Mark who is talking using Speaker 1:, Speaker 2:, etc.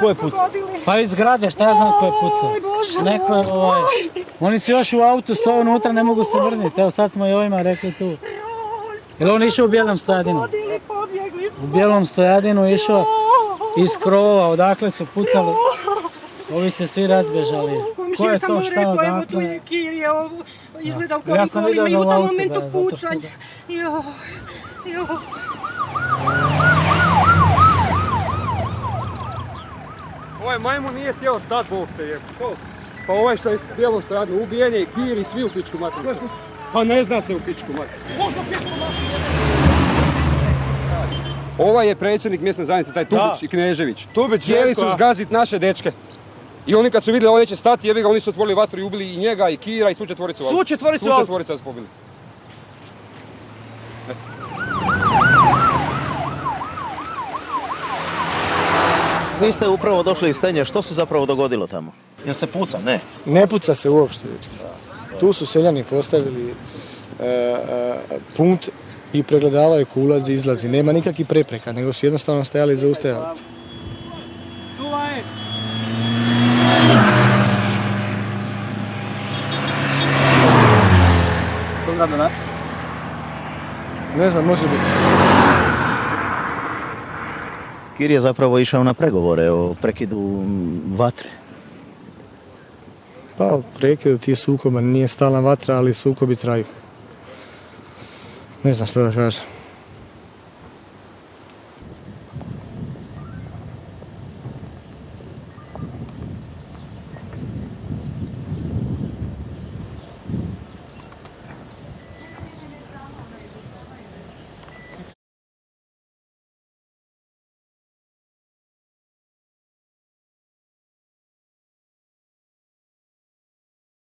Speaker 1: Ko je pucao?
Speaker 2: Pa iz zgrade, šta ja znam ko je pucao. Neko je, oni su još u autu, stoje unutra, ne mogu se vrniti. Evo sad smo i ovima rekli tu. Jel on išao u bijelom stojadinu? U bijelom stojadinu išao iz krova, odakle su pucali. Ovi se svi razbježali. Ko je to, šta, odakle?
Speaker 3: Izgledam kao Nikolima i u tom momentu pucanje.
Speaker 1: Ovaj majmun nije htjeo stat, Bog te je. Pa ovaj što je bijelo stojadno, ubijen je i Kir i svi u pičku materiju. Pa ne zna se u pičku materiju. Ovaj je predsjednik mjesne zajednice, taj Tubić i Knežević. Htjeli su zgaziti naše dečke. I oni kad su vidjeli ovo neće stati, jebi ga, oni su otvorili vatru i ubili i njega i Kira i svu četvoricu.
Speaker 4: Svu četvoricu?
Speaker 1: Svu četvoricu su pobili.
Speaker 5: Vi ste upravo došli iz Stenja, što se zapravo dogodilo tamo? Jel se puca, ne?
Speaker 6: Ne puca se uopšte. Tu su seljani postavili punkt i pregledavaju ko ulazi i izlazi. Nema nikakvih prepreka, nego su jednostavno stajali i zaustavljali.
Speaker 4: Čuvaj!
Speaker 1: To zna da način?
Speaker 6: Ne znam, može biti.
Speaker 5: Kir je zapravo išao na pregovore o prekidu vatre.
Speaker 6: Pa o prekidu tih sukoba nije stalna vatra, ali sukobi traju. Ne znam što da kažem.